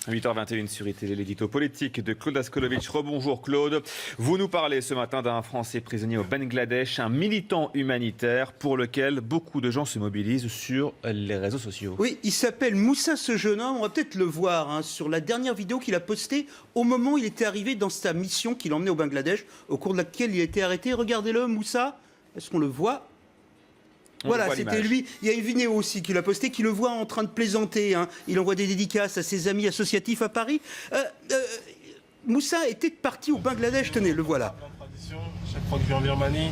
8h21 sur ITV, l'édito politique de Claude Askolovitch. Rebonjour Claude. Vous nous parlez ce matin d'un Français prisonnier au Bangladesh, un militant humanitaire pour lequel beaucoup de gens se mobilisent sur les réseaux sociaux. Oui, il s'appelle Moussa, ce jeune homme. On va peut-être le voir sur la dernière vidéo qu'il a postée au moment où il était arrivé dans sa mission qu'il emmenait au Bangladesh, au cours de laquelle il a été arrêté. Regardez-le, Moussa. Est-ce qu'on le voit ? Voilà, c'était lui. Il y a une vidéo aussi qu'il a postée, qui le voit en train de plaisanter. Il envoie des dédicaces à ses amis associatifs à Paris. Moussa était parti au Bangladesh. Tenez, le voilà. Chaque fois que je vais en Birmanie.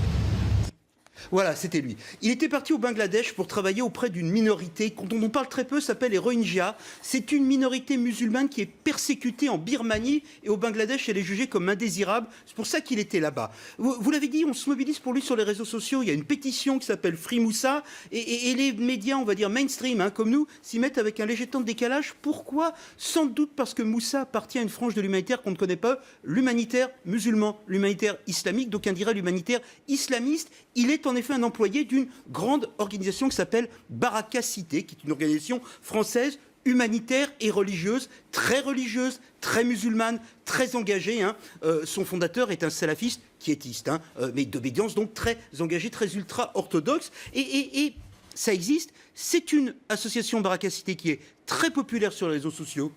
Voilà, c'était lui. Il était parti au Bangladesh pour travailler auprès d'une minorité dont on parle très peu, s'appelle les Rohingyas. C'est une minorité musulmane qui est persécutée en Birmanie et au Bangladesh, elle est jugée comme indésirable. C'est pour ça qu'il était là-bas. Vous l'avez dit, on se mobilise pour lui sur les réseaux sociaux. Il y a une pétition qui s'appelle Free Moussa et les médias, on va dire mainstream, comme nous, s'y mettent avec un léger temps de décalage. Pourquoi ? Sans doute parce que Moussa appartient à une frange de l'humanitaire qu'on ne connaît pas, l'humanitaire musulman, l'humanitaire islamique, d'aucuns diraient l'humanitaire islamiste. Il est en effet un employé d'une grande organisation qui s'appelle Baraka Cité, qui est une organisation française humanitaire et religieuse, très musulmane, très engagée. Son fondateur est un salafiste quiétiste, mais d'obédience donc très engagé, très ultra-orthodoxe. Et ça existe. C'est une association Baraka Cité qui est très populaire sur les réseaux sociaux,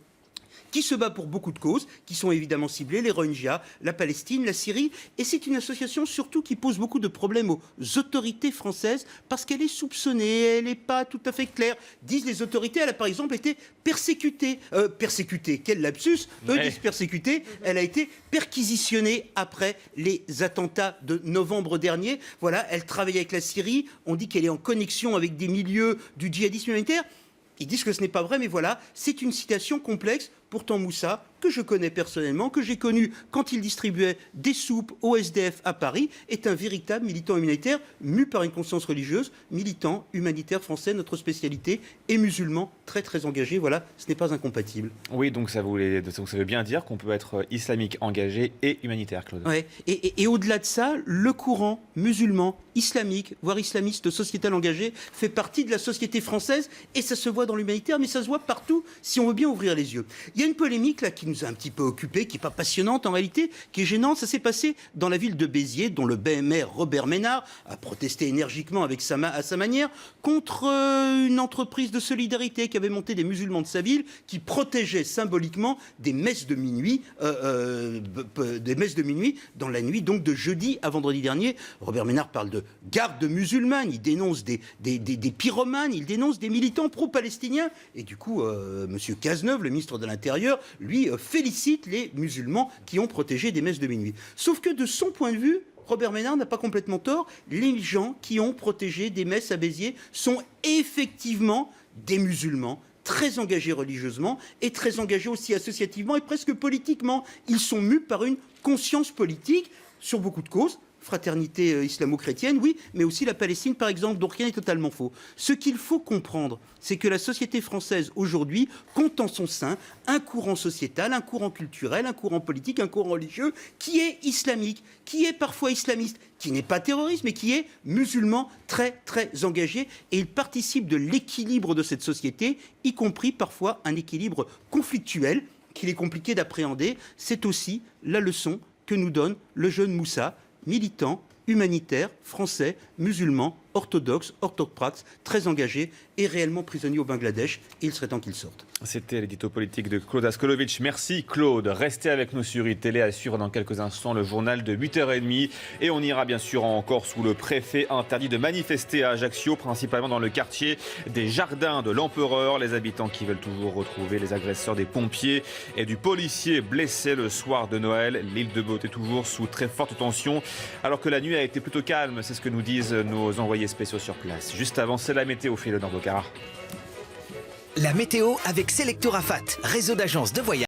qui se bat pour beaucoup de causes, qui sont évidemment ciblées, les Rohingyas, la Palestine, la Syrie. Et c'est une association surtout qui pose beaucoup de problèmes aux autorités françaises parce qu'elle est soupçonnée, elle n'est pas tout à fait claire. Disent les autorités, elle a par exemple été persécutée. Quel lapsus. Eux disent persécutée. Elle a été perquisitionnée après les attentats de novembre dernier. Voilà, elle travaille avec la Syrie. On dit qu'elle est en connexion avec des milieux du djihadisme humanitaire. Ils disent que ce n'est pas vrai, mais voilà, c'est une citation complexe. Pourtant, Moussa, que je connais personnellement, que j'ai connu quand il distribuait des soupes au SDF à Paris, est un véritable militant humanitaire, mu par une conscience religieuse, militant humanitaire français, notre spécialité, et musulman, très engagé. Voilà, ce n'est pas incompatible. Oui, donc ça veut bien dire qu'on peut être islamique engagé et humanitaire, Claude. Ouais. Et au-delà de ça, le courant musulman, islamique, voire islamiste sociétal engagé, fait partie de la société française, et ça se voit dans l'humanitaire, mais ça se voit partout, si on veut bien ouvrir les yeux. Il y a une polémique là qui nous a un petit peu occupés, qui n'est pas passionnante en réalité, qui est gênante. Ça s'est passé dans la ville de Béziers, dont le BMR Robert Ménard a protesté énergiquement à sa manière contre une entreprise de solidarité qui avait monté des musulmans de sa ville, qui protégeait symboliquement des messes de minuit, dans la nuit donc de jeudi à vendredi dernier. Robert Ménard parle de garde musulmane, il dénonce des pyromanes, il dénonce des militants pro-palestiniens. Et du coup, M. Cazeneuve, le ministre de l'Intérieur, lui félicite les musulmans qui ont protégé des messes de minuit. Sauf que de son point de vue, Robert Ménard n'a pas complètement tort. Les gens qui ont protégé des messes à Béziers sont effectivement des musulmans très engagés religieusement et très engagés aussi associativement et presque politiquement. Ils sont mus par une conscience politique sur beaucoup de causes. Fraternité islamo-chrétienne, oui, mais aussi la Palestine, par exemple, dont rien n'est totalement faux. Ce qu'il faut comprendre, c'est que la société française, aujourd'hui, compte en son sein un courant sociétal, un courant culturel, un courant politique, un courant religieux, qui est islamique, qui est parfois islamiste, qui n'est pas terroriste, mais qui est musulman, très engagé, et il participe de l'équilibre de cette société, y compris parfois un équilibre conflictuel, qu'il est compliqué d'appréhender. C'est aussi la leçon que nous donne le jeune Moussa, militant, humanitaire, français, musulman, orthodoxe, orthopraxe, très engagé et réellement prisonnier au Bangladesh. Et il serait temps qu'il sorte. C'était l'édito politique de Claude Askolovitch. Merci Claude. Restez avec nous sur iTélé. À suivre dans quelques instants le journal de 8h30. Et on ira bien sûr en Corse où le préfet interdit de manifester à Ajaccio, principalement dans le quartier des Jardins de l'Empereur. Les habitants qui veulent toujours retrouver les agresseurs des pompiers et du policier blessé le soir de Noël. L'île de Beauté toujours sous très forte tension. Alors que la nuit a été plutôt calme, c'est ce que nous disent nos envoyés spéciaux sur place. Juste avant, c'est la météo, Philo Nordocara. La météo avec Selectorafat, réseau d'agences de voyage.